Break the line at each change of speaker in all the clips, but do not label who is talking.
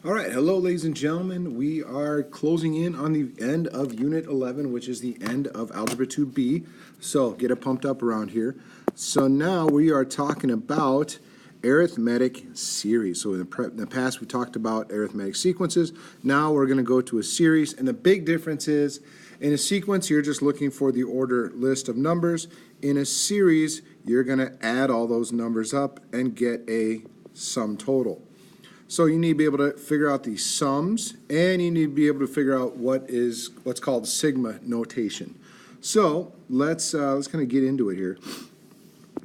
All right, hello, ladies and gentlemen. We are closing in on the end of Unit 11, which is the end of Algebra 2B. So get it pumped up around here. So now we are talking about arithmetic series. So in the past, we talked about arithmetic sequences. Now we're going to go to a series, and the big difference is in a sequence, you're just looking for the order list of numbers. In a series, you're going to add all those numbers up and get a sum total. So you need to be able to figure out the sums, and you need to be able to figure out what's called sigma notation. So let's kind of get into it here.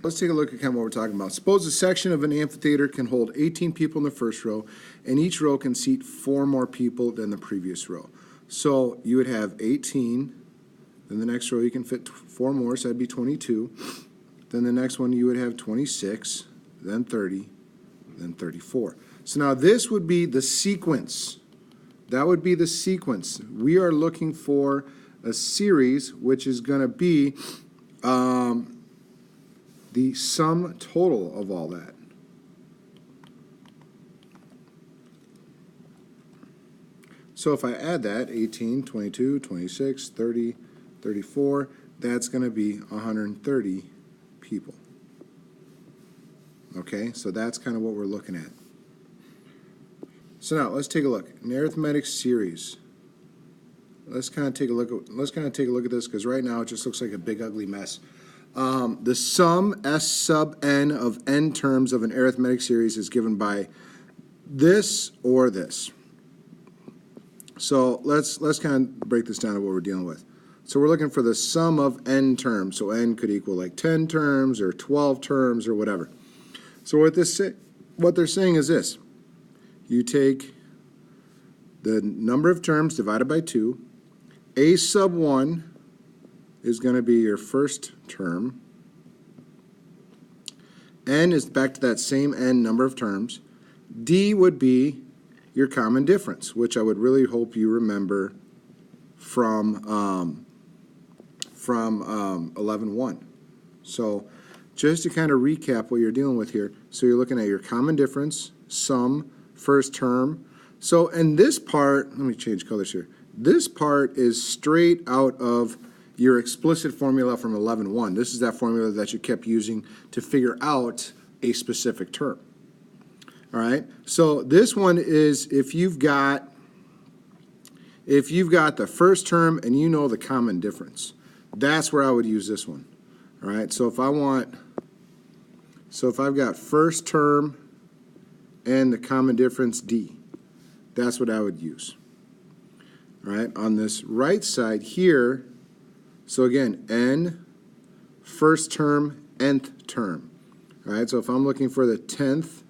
Let's take a look at kind of what we're talking about. Suppose a section of an amphitheater can hold 18 people in the first row, and each row can seat 4 more people than the previous row. So you would have 18, then the next row you can fit 4 more, so that'd be 22. Then the next one you would have 26, then 30, then 34. So now this would be the sequence. That would be the sequence. We are looking for a series which is going to be the sum total of all that. So if I add that, 18, 22, 26, 30, 34, that's going to be 130 people. Okay, so that's kind of what we're looking at. So now let's take a look. An arithmetic series. Let's kind of take a look at this, because right now it just looks like a big ugly mess. The sum S sub n of n terms of an arithmetic series is given by this or this. So let's kind of break this down to what we're dealing with. So we're looking for the sum of n terms. So n could equal like 10 terms or 12 terms or whatever. So what they're saying is this. You take the number of terms divided by 2. A sub 1 is going to be your first term. N is back to that same n number of terms. D would be your common difference, which I would really hope you remember from 11.1. So just to kind of recap what you're dealing with here, so you're looking at your common difference, sum, first term. So, and this part, let me change colors here. This part is straight out of your explicit formula from 11.1. This is that formula that you kept using to figure out a specific term. All right, so this one is if you've got the first term and you know the common difference. That's where I would use this one. All right, so if I've got first term and the common difference D, that's what I would use. All right, on this right side here, so again, n, first term, nth term. All right, so if I'm looking for the 10th,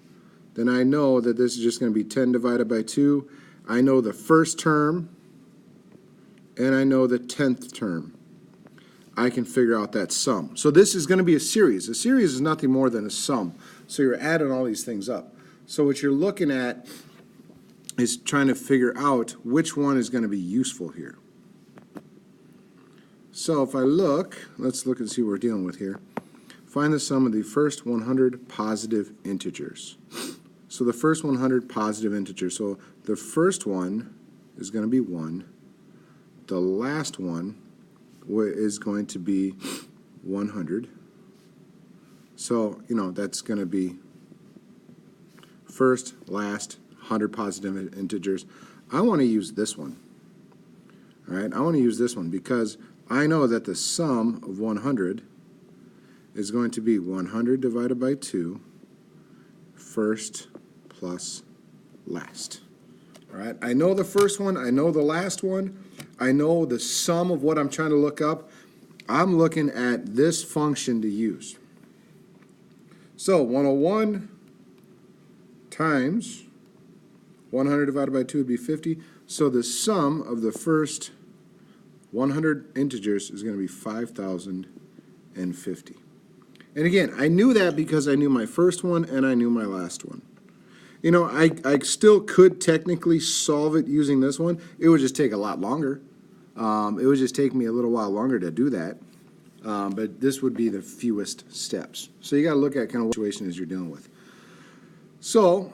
then I know that this is just going to be 10 divided by 2. I know the first term, and I know the 10th term. I can figure out that sum. So this is going to be a series. A series is nothing more than a sum. So you're adding all these things up. So what you're looking at is trying to figure out which one is going to be useful here. So if I look, let's look and see what we're dealing with here. Find the sum of the first 100 positive integers. So the first 100 positive integers. So the first one is going to be 1. The last one is going to be 100. So, that's going to be first, last, 100 positive integers. I want to use this one. All right, I want to use this one because I know that the sum of 100 is going to be 100 divided by 2, first plus last. All right, I know the first one, I know the last one, I know the sum of what I'm trying to look up. I'm looking at this function to use. So 101 times 100 divided by 2 would be 50. So the sum of the first 100 integers is going to be 5,050. And again, I knew that because I knew my first one and I knew my last one. I still could technically solve it using this one. It would just take a lot longer. It would just take me a little while longer to do that. But this would be the fewest steps. So you got to look at kind of what situation is you're dealing with. So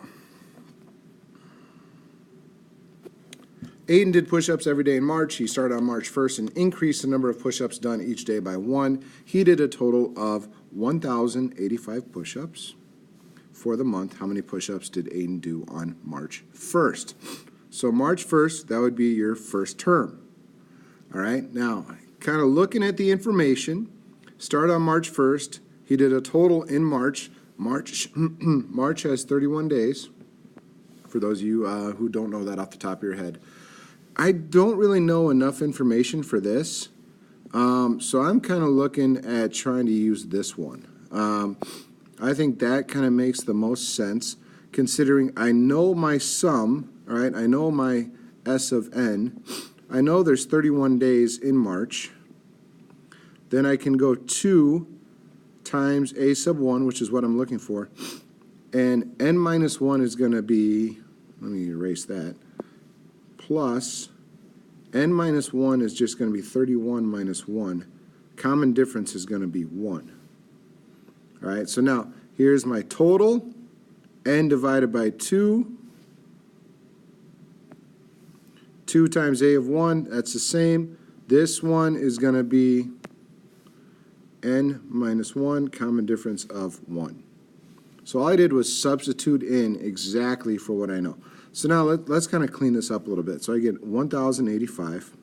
Aiden did push-ups every day in March. He started on March 1st and increased the number of push-ups done each day by 1. He did a total of 1,085 push-ups for the month. How many push-ups did Aiden do on March 1st? So March 1st, that would be your first term. All right, now, kind of looking at the information, start on March 1st. He did a total in March. March has 31 days, for those of you who don't know that off the top of your head. I don't really know enough information for this, so I'm kind of looking at trying to use this one. I think that kind of makes the most sense, considering I know my sum, all right, I know my S of n. I know there's 31 days in March. Then I can go 2 times a sub 1, which is what I'm looking for. And n minus 1 is going to be, let me erase that, plus n minus 1 is just going to be 31 minus 1. Common difference is going to be 1. All right, so now here's my total, n divided by 2. 2 times a of 1, that's the same. This one is going to be n minus 1, common difference of 1. So all I did was substitute in exactly for what I know. So now let's kind of clean this up a little bit. So I get 1,085.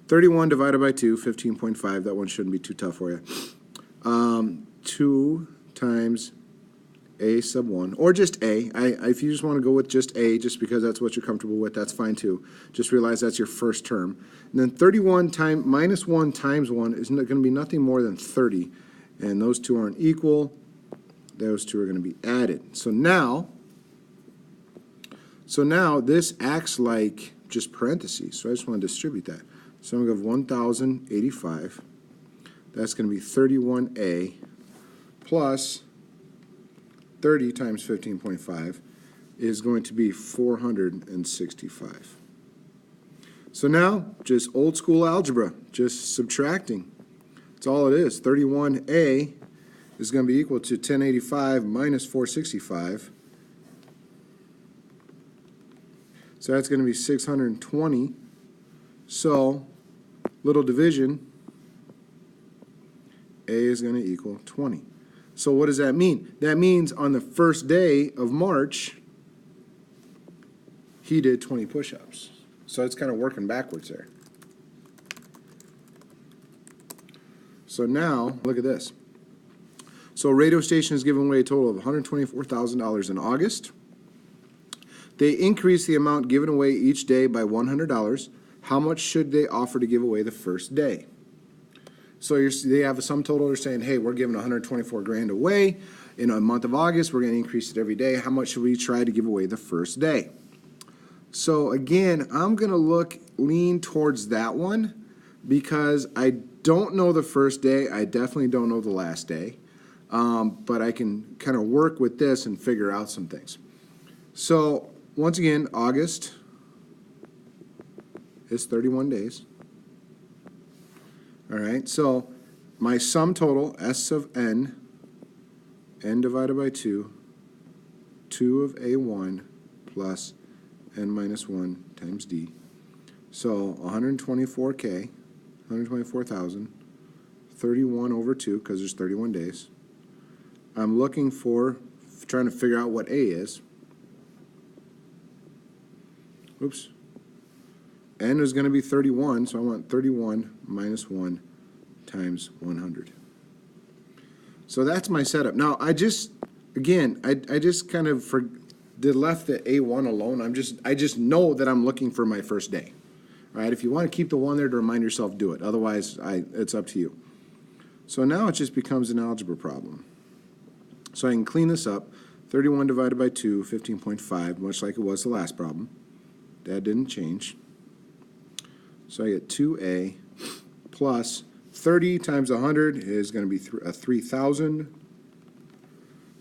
31 divided by 2, 15.5. That one shouldn't be too tough for you. 2 times a sub 1, or just a. If you just want to go with just a, just because that's what you're comfortable with, that's fine too. Just realize that's your first term. And then 31 minus 1 times 1 is going to be nothing more than 30. And those two aren't equal. Those two are going to be added. So now this acts like just parentheses. So I just want to distribute that. So I'm going to go 1,085. That's going to be 31a plus 30 times 15.5 is going to be 465. So now, just old school algebra, just subtracting. That's all it is. 31a is going to be equal to 1085 minus 465. So that's going to be 620. So, little division, a is going to equal 20. So what does that mean? That means on the first day of March, he did 20 push-ups. So it's kind of working backwards there. So now, look at this. So radio station is giving away a total of $124,000 in August. They increase the amount given away each day by $100. How much should they offer to give away the first day? So they have a sum total. They're saying, hey, we're giving 124 grand away in a month of August. We're going to increase it every day. How much should we try to give away the first day? So again, I'm going to lean towards that one because I don't know the first day. I definitely don't know the last day. But I can kind of work with this and figure out some things. So once again, August is 31 days. All right, so my sum total, S of n divided by 2, 2 of a1 plus n minus 1 times d. So 124K, 124,000, 31 over 2, because there's 31 days. I'm looking for, trying to figure out what a is. Oops. N is going to be 31, so I want 31 minus 1 times 100. So that's my setup. Now, I just kind of left the A1 alone. I just know that I'm looking for my first day. All right, if you want to keep the 1 there to remind yourself, do it. Otherwise, it's up to you. So now it just becomes an algebra problem. So I can clean this up. 31 divided by 2, 15.5, much like it was the last problem. That didn't change. So I get 2a plus 30 times 100 is going to be 3,000.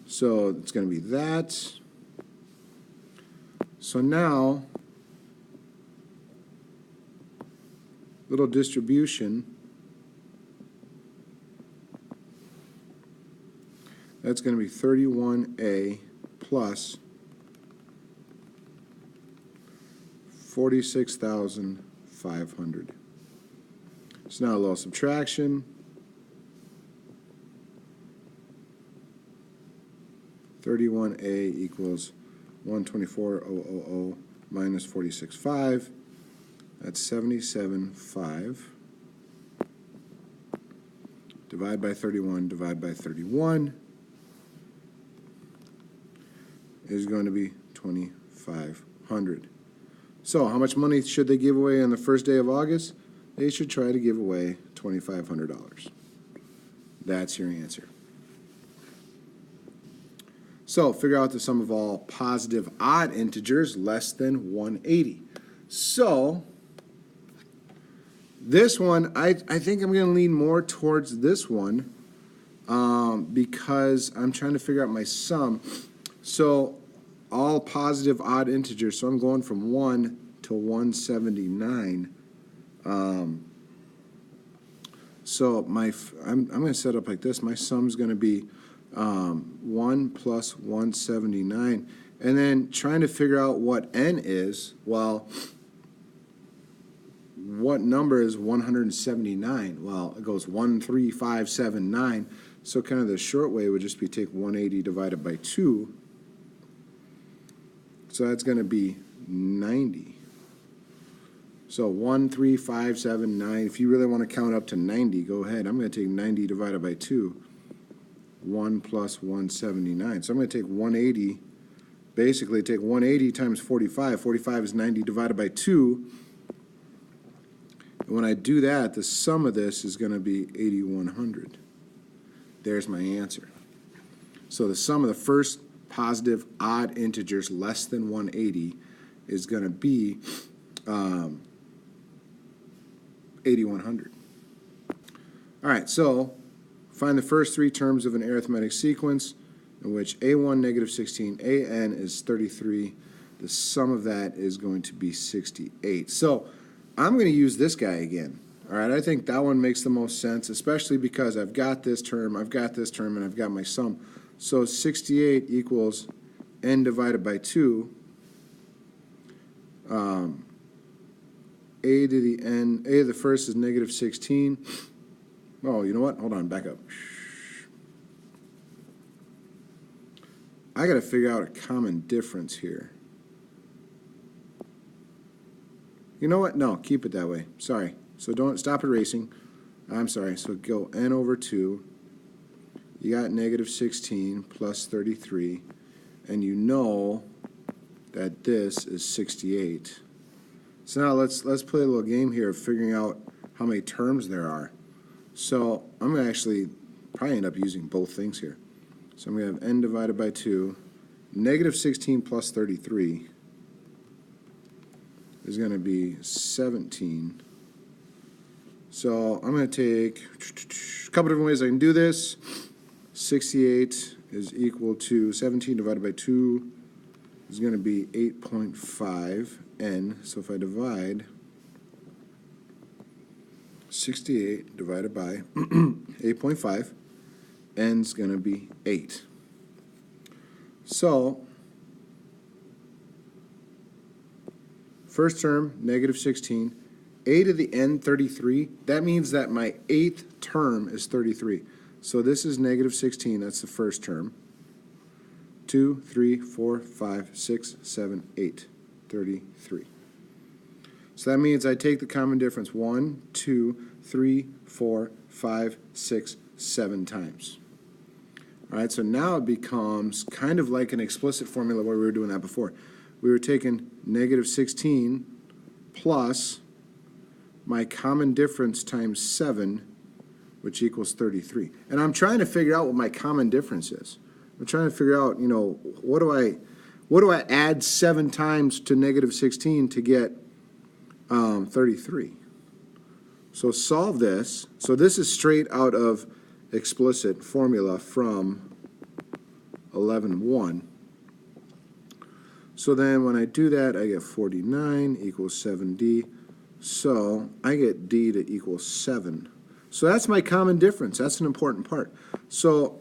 So it's going to be that. So now, little distribution. That's going to be 31a plus 46,500. So now a little subtraction. 31A equals 124,000 minus 46,500. That's 77,500. Divide by 31, divide by 31 is going to be 2,500. So how much money should they give away on the first day of August? They should try to give away $2,500. That's your answer. So figure out the sum of all positive odd integers less than 180. So this one, I think I'm going to lean more towards this one because I'm trying to figure out my sum. So all positive odd integers, so I'm going from 1 to 179. So I'm going to set up like this. My sum's going to be 1 plus 179. And then trying to figure out what n is, well, what number is 179? Well, it goes 1, 3, 5, 7, 9. So kind of the short way would just be take 180 divided by 2. So that's going to be 90. So 1, 3, 5, 7, 9. If you really want to count up to 90, go ahead. I'm going to take 90 divided by 2. 1 plus 179. So I'm going to take 180, basically take 180 times 45. 45 is 90 divided by 2. And when I do that, the sum of this is going to be 8,100. There's my answer. So the sum of the first positive odd integers less than 180 is going to be 8,100. All right, so find the first three terms of an arithmetic sequence in which a1 negative 16, an is 33. The sum of that is going to be 68. So I'm going to use this guy again. All right, I think that one makes the most sense, especially because I've got this term, I've got this term, and I've got my sum. So 68 equals n divided by 2. A to the n, a to the first is negative 16. Oh, you know what? Hold on, back up. I got to figure out a common difference here. You know what? No, keep it that way. Sorry. So don't stop erasing. I'm sorry. So go n over 2. You got negative 16 plus 33. And you know that this is 68. So now let's play a little game here of figuring out how many terms there are. So I'm going to actually probably end up using both things here. So I'm going to have n divided by 2. Negative 16 plus 33 is going to be 17. So I'm going to take a couple different ways I can do this. 68 is equal to 17 divided by 2 is going to be 8.5 n. So if I divide 68 divided by 8.5, n's going to be 8. So first term, negative 16. A to the n, 33. That means that my 8th term is 33. So this is negative 16. That's the first term. 2, 3, 4, 5, 6, 7, 8. 33. So that means I take the common difference 1, 2, 3, 4, 5, 6, 7 times. All right, so now it becomes kind of like an explicit formula where we were doing that before. We were taking negative 16 plus my common difference times 7, which equals 33. And I'm trying to figure out what my common difference is. I'm trying to figure out, you know, what do I add 7 times to negative 16 to get 33? So solve this. So this is straight out of explicit formula from 11.1. So then when I do that, I get 49 equals 7d. So I get d to equal 7. So that's my common difference. That's an important part. So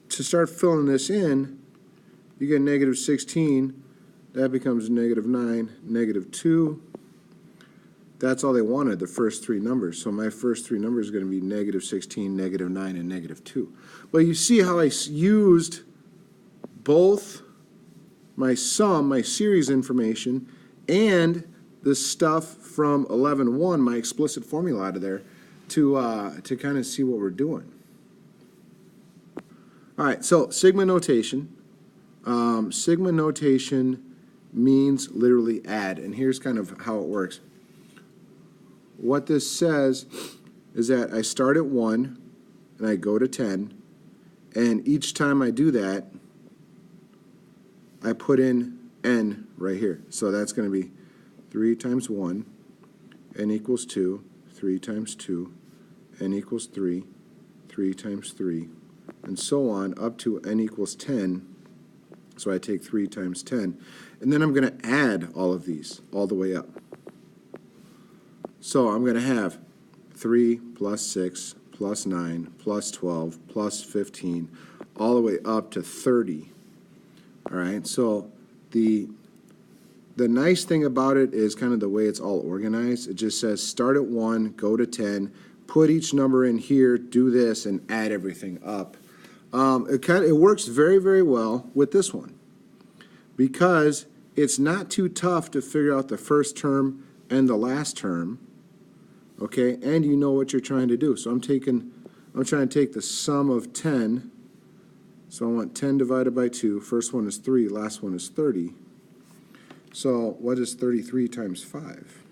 to start filling this in, you get negative 16 That becomes negative 9, negative 2. That's all they wanted, the first three numbers. So my first three numbers are going to be negative 16, negative 9, and negative 2. But you see how I used both my sum, my series information, and the stuff from 11.1, my explicit formula out of there, to kind of see what we're doing. All right, so sigma notation. Sigma notation means literally add, and here's kind of how it works. What this says is that I start at 1 and I go to 10, and each time I do that, I put in n right here. So that's going to be 3 times 1, n equals 2, 3 times 2, n equals 3, 3 times 3, and so on up to n equals 10. So I take 3 times 10, and then I'm going to add all of these all the way up. So I'm going to have 3 plus 6 plus 9 plus 12 plus 15 all the way up to 30. All right, so the nice thing about it is kind of the way it's all organized. It just says start at 1, go to 10, put each number in here, do this, and add everything up. It works very, very well with this one because it's not too tough to figure out the first term and the last term, okay, and you know what you're trying to do. So I'm trying to take the sum of 10. So I want 10 divided by 2. First one is 3, last one is 30. So what is 33 times 5?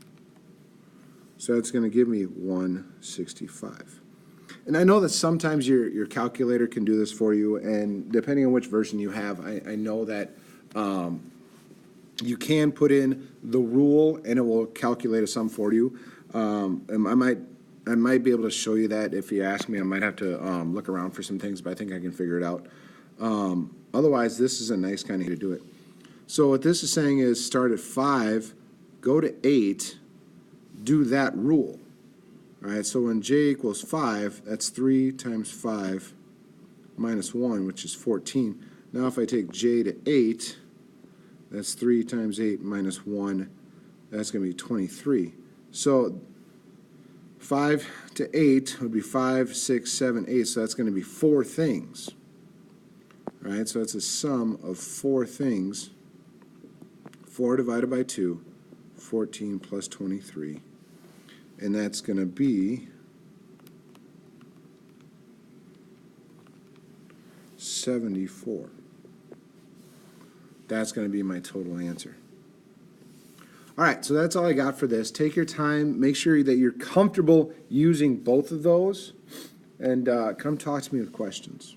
So that's going to give me 165. And I know that sometimes your calculator can do this for you, and depending on which version you have, I know that you can put in the rule and it will calculate a sum for you. And I might be able to show you that if you ask me. I might have to look around for some things, but I think I can figure it out. Otherwise, this is a nice kind of way to do it. So what this is saying is start at 5, go to 8, do that rule. All right, so when j equals 5, that's 3 times 5 minus 1, which is 14. Now if I take j to 8, that's 3 times 8 minus 1, that's going to be 23. So 5 to 8 would be 5, 6, 7, 8, so that's going to be 4 things. All right, so it's a sum of 4 things. 4 divided by 2, 14 plus 23. And that's going to be 74. That's going to be my total answer. All right, so that's all I got for this. Take your time. Make sure that you're comfortable using both of those. And come talk to me with questions.